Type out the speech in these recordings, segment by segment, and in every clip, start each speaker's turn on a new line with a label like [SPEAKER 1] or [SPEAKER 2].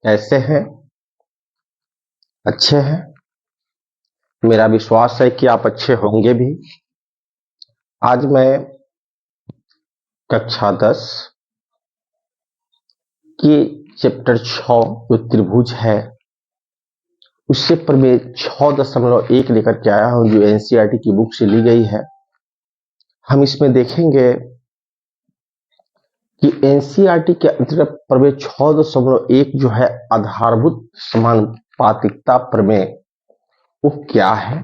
[SPEAKER 1] कैसे हैं? अच्छे हैं? मेरा विश्वास है कि आप अच्छे होंगे भी। आज मैं कक्षा 10 के चैप्टर 6 जो त्रिभुज है उससे पर मैं 6.1 लेकर के आया हूं, जो एनसीईआरटी की बुक से ली गई है। हम इसमें देखेंगे कि एनसीईआरटी के अंतर्गत प्रमेय 6.1 जो है आधारभूत समानुपातिकता प्रमेय, वो क्या है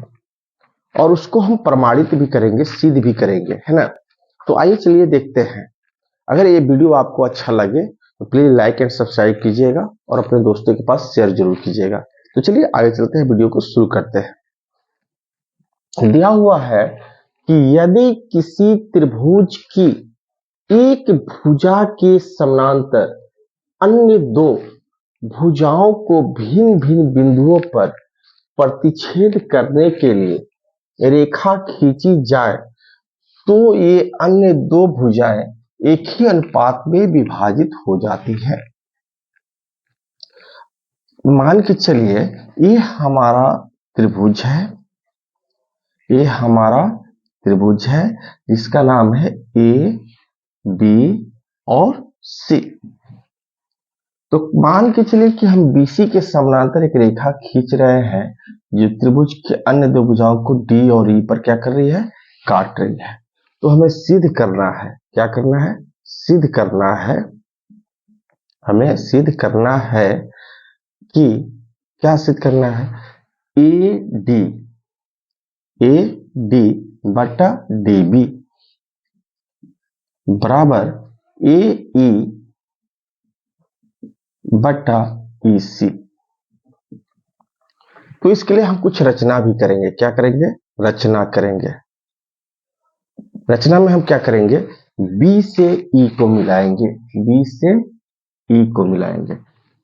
[SPEAKER 1] और उसको हम प्रमाणित भी करेंगे, सिद्ध भी करेंगे, है ना। तो आइए चलिए देखते हैं। अगर ये वीडियो आपको अच्छा लगे तो प्लीज लाइक एंड सब्सक्राइब कीजिएगा और अपने दोस्तों के पास शेयर जरूर कीजिएगा। तो चलिए आगे चलते हैं, वीडियो को शुरू करते हैं। दिया हुआ है कि यदि किसी त्रिभुज की एक भुजा के समानांतर अन्य दो भुजाओं को भिन्न भिन्न बिंदुओं पर प्रतिच्छेद करने के लिए रेखा खींची जाए तो ये अन्य दो भुजाएं एक ही अनुपात में विभाजित हो जाती है। मान के चलिए ये हमारा त्रिभुज है, ये हमारा त्रिभुज है जिसका नाम है ए बी और सी। तो मान के चलिए कि हम बीसी के समानांतर एक रेखा खींच रहे हैं जो त्रिभुज के अन्य दो भुजाओं को डी और ई पर क्या कर रही है, काट रही है। तो हमें सिद्ध करना है, क्या करना है, सिद्ध करना है। हमें सिद्ध करना है कि क्या सिद्ध करना है, ए डी बटा डी बी बराबर ए ई बटा ई सी। तो इसके लिए हम कुछ रचना भी करेंगे। क्या करेंगे, रचना करेंगे। रचना में हम क्या करेंगे, बी से ई को मिलाएंगे, बी से ई को मिलाएंगे,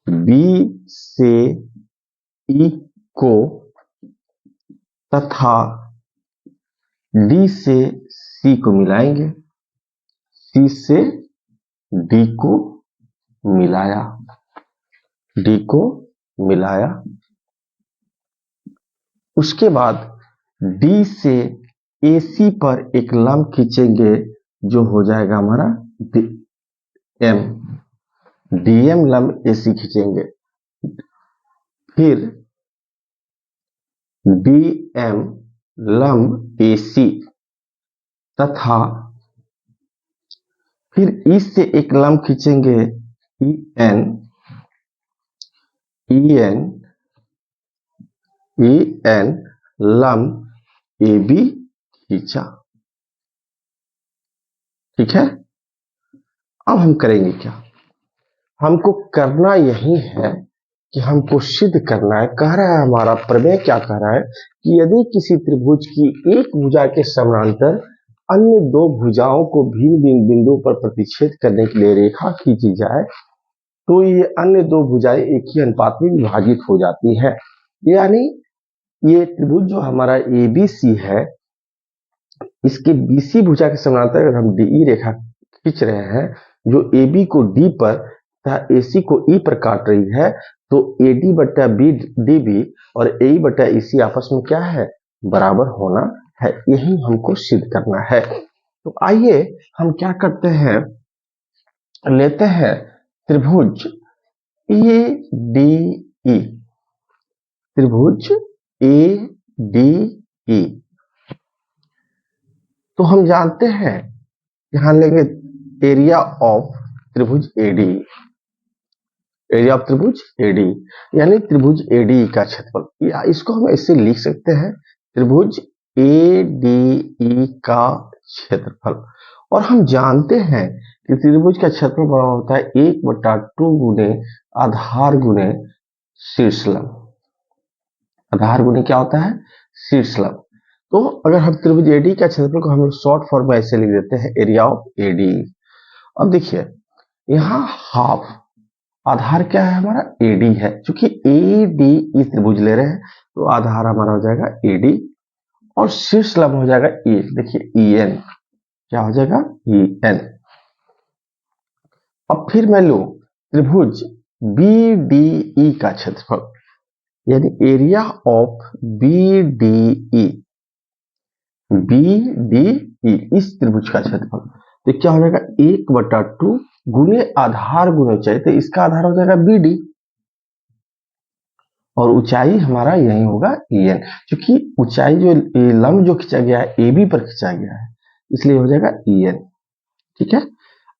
[SPEAKER 1] बी से ई को तथा डी से सी को मिलाएंगे, सी से डी को मिलाया, डी को मिलाया। उसके बाद डी से AC पर एक लंब खींचेंगे जो हो जाएगा हमारा DM, DM लंब AC खींचेंगे। फिर DM लंब AC तथा फिर इस से एक लंब खींचेंगे EN लंब AB खींचा। ठीक है, अब हम करेंगे क्या, हमको करना यही है कि हमको सिद्ध करना है। कह रहा है हमारा प्रमेय क्या कह रहा है कि यदि किसी त्रिभुज की एक भुजा के समानांतर अन्य दो भुजाओं को भिन्न भिन्न बिंदुओं पर प्रतिच्छेद करने के लिए रेखा खींची जाए तो ये अन्य दो भुजाएं एक ही अनुपात में विभाजित हो जाती है। यानी ये त्रिभुज जो हमारा ABC है, इसके BC भुजा के समानांतर अगर हम DE रेखा खींच रहे हैं जो AB को D पर तथा AC को E पर काट रही है, तो AD बटा DB और AE बटा EC आपस में क्या है, बराबर होना है। यही हमको सिद्ध करना है। तो आइए हम क्या करते हैं, लेते हैं त्रिभुज ADE, त्रिभुज ADE। तो हम जानते हैं, यहां लेंगे एरिया ऑफ त्रिभुज ADE, एरिया ऑफ त्रिभुज ADE यानी त्रिभुज ADE का क्षेत्रफल, या इसको हम ऐसे लिख सकते हैं त्रिभुज ADE का क्षेत्रफल। और हम जानते हैं कि त्रिभुज का क्षेत्रफल बड़ा होता है 1/2 गुने आधार गुने शीर्ष लंब। आधार गुने क्या होता है, शीर्ष लंब। तो अगर हम त्रिभुज ADE का क्षेत्रफल को हम लोग शॉर्ट फॉर्म में ऐसे लिख देते हैं, एरिया ऑफ ADE। अब देखिए यहाँ हाफ आधार क्या है, हमारा AD है। चूंकि ADE त्रिभुज ले रहे हैं तो आधार हमारा हो जाएगा AD और शीर्ष लंब हो जाएगा E। देखिए EN, क्या हो जाएगा, EN। अब फिर मैं लूं त्रिभुज BDE का क्षेत्रफल, यानी एरिया ऑफ BDE, BDE इस त्रिभुज का क्षेत्रफल, तो क्या हो जाएगा 1/2 गुने आधार गुने ऊंचाई, तो इसका आधार हो जाएगा BD और ऊंचाई हमारा यही होगा EN, क्योंकि ऊंचाई जो लंब जो खींचा गया है AB पर खींचा गया है, इसलिए हो जाएगा EN। ठीक है,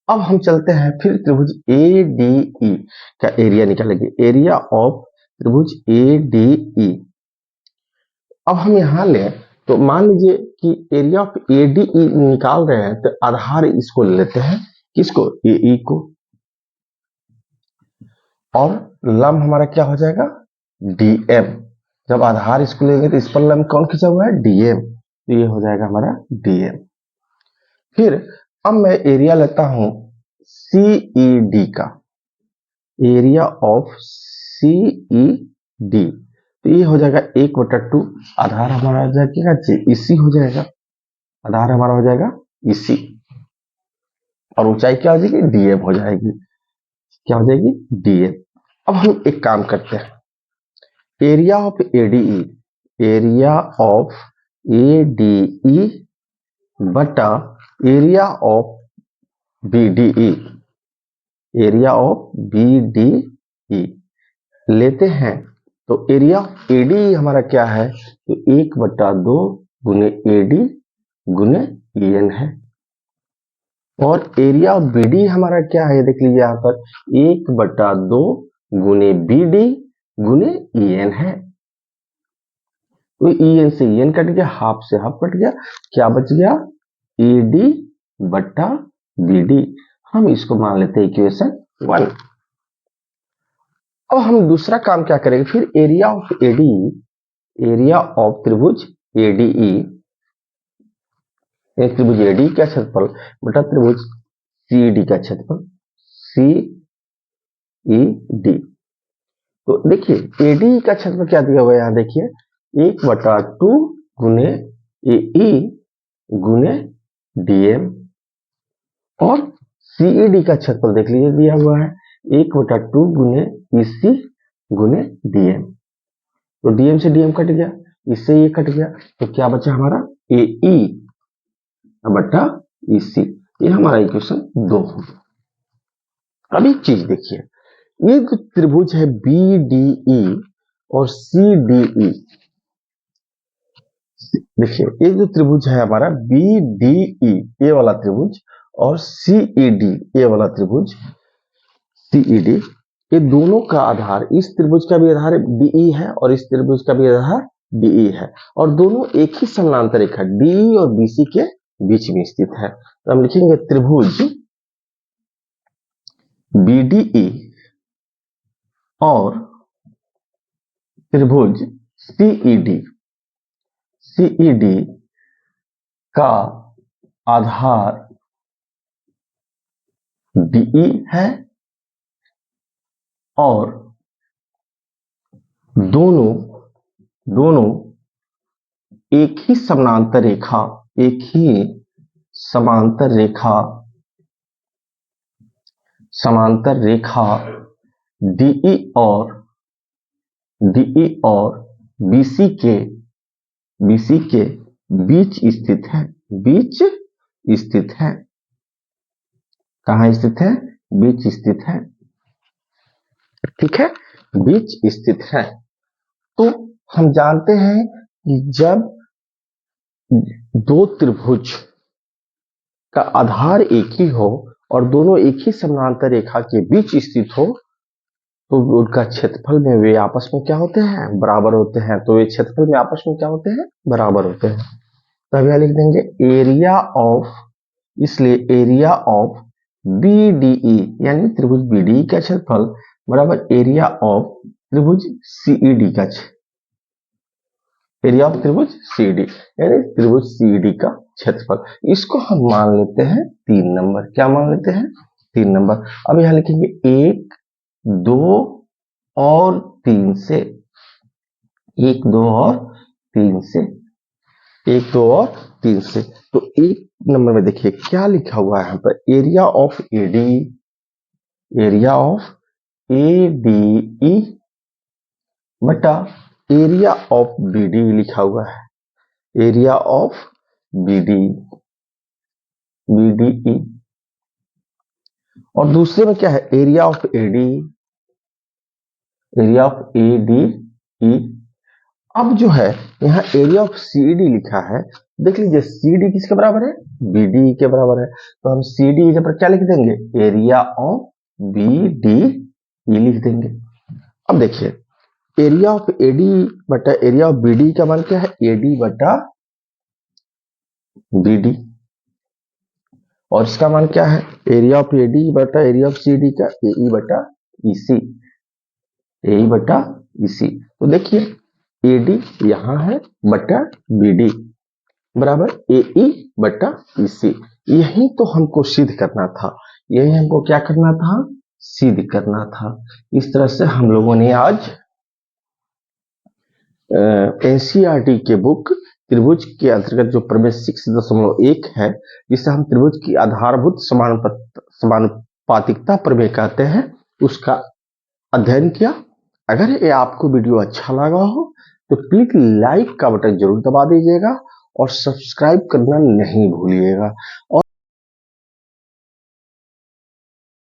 [SPEAKER 1] अब हम चलते हैं फिर त्रिभुज ADE का एरिया निकालेंगे, एरिया ऑफ त्रिभुज ADE। अब हम यहां लें तो मान लीजिए कि एरिया ऑफ ADE निकाल रहे हैं, तो आधार इसको लेते हैं, किसको, AE को, और लंब हमारा क्या हो जाएगा DM। जब आधार इसको लेंगे तो इस पर लंब कौन खींचा हुआ है, DM, तो ये हो जाएगा हमारा DM। फिर अब मैं एरिया लेता हूं CED का, एरिया ऑफ CED, तो ये हो जाएगा 1/2, आधार हमारा हो जाएगा EC हो जाएगा, आधार हमारा हो जाएगा EC, और ऊंचाई क्या हो जाएगी, DM हो जाएगी, क्या हो जाएगी, DM। अब हम एक काम करते हैं, area of ADE, area of ADE बटा area of BDE, area of BDE लेते हैं, तो एरिया ऑफ ADE हमारा क्या है, तो 1/2 गुने AD गुने EN है, और एरिया ऑफ BD हमारा क्या है, देख लीजिए यहां पर 1/2 गुने BD गुने EN है, तो EN से EN कट गया, हाफ से हाफ कट गया, क्या बच गया, AD बटा BD। हम इसको मान लेते हैं इक्वेशन 1। अब हम दूसरा काम क्या करेंगे, फिर area of ADE, area of त्रिभुज ADE, त्रिभुज ADE का क्षेत्रफल बटा त्रिभुज CED का क्षेत्रफल, CED। तो देखिए ADE का क्षेत्रफल क्या दिया हुआ है, यहां देखिए 1/2 गुने AE गुने DM, और CED का क्षेत्रफल देख लीजिए दिया हुआ है 1/2 गुने EC गुने DM, तो DM से DM कट गया, इससे ये कट गया, तो क्या बचा हमारा AE बटा EC, ये हमारा इक्वेशन 2 हो गया। अब एक चीज देखिए, ये जो त्रिभुज है BDE और CDE, देखिए ये जो त्रिभुज है हमारा BDE ये वाला त्रिभुज और CED ये वाला त्रिभुज CED, ये दोनों का आधार, इस त्रिभुज का भी आधार DE है और इस त्रिभुज का भी आधार DE है, और दोनों एक ही समानांतर रेखा DE और BC के बीच में स्थित है, तो हम लिखेंगे त्रिभुज BDE और त्रिभुज CED का आधार DE है, और दोनों एक ही समानांतर रेखा, एक ही समांतर रेखा DE और BC के बीच स्थित है, कहां स्थित है, बीच स्थित है, ठीक है, बीच स्थित है। तो हम जानते हैं कि जब दो त्रिभुज का आधार एक ही हो और दोनों एक ही समानांतर रेखा के बीच स्थित हो, तो उनका क्षेत्रफल में वे आपस में क्या होते हैं, बराबर होते हैं, तो वे क्षेत्रफल में आपस में क्या होते हैं, बराबर होते हैं। तब यहां लिख देंगे एरिया ऑफ, इसलिए एरिया ऑफ BDE यानी त्रिभुज BDE का क्षेत्रफल बराबर एरिया ऑफ त्रिभुज CED का, एरिया ऑफ त्रिभुज CED यानी त्रिभुज CED का क्षेत्रफल, इसको हम मान लेते हैं 3 नंबर, क्या मान लेते हैं, 3 नंबर। अब यहां लिखेंगे 1, 2 और 3 से, 1, 2 और 3 से, 1, 2 और 3 से। तो 1 नंबर में देखिए क्या लिखा हुआ है यहाँ पर, area of ADE, area of ADE बटा एरिया ऑफ BD लिखा हुआ है, एरिया ऑफ BDE। और दूसरे में क्या है, area of ADE, area of ADE। अब जो है यहाँ एरिया ऑफ CD लिखा है, देख लीजिए CD किसके बराबर है, BDE के बराबर है, तो हम CD जब क्या लिख देंगे, एरिया ऑफ BDE लिख देंगे। अब देखिए एरिया ऑफ AD बटा एरिया ऑफ BD का मान क्या है, AD बटा BD, और इसका मान क्या है, एरिया ऑफ AD बटा एरिया ऑफ CD का AE बटा EC, AE बटा EC। तो देखिए AD यहां है बटा BD बराबर AE बटा EC। यही तो हमको सिद्ध करना था, यही हमको क्या करना था, सिद्ध करना था। इस तरह से हम लोगों ने आज NCERT के बुक त्रिभुज के अंतर्गत जो प्रमेय 6.1 है, जिसे हम त्रिभुज की आधारभूत समानुपातिकता प्रमेय कहते हैं, उसका अध्ययन किया। अगर ये आपको वीडियो अच्छा लगा हो तो प्लीज लाइक का बटन जरूर दबा दीजिएगा और सब्सक्राइब करना नहीं भूलिएगा। और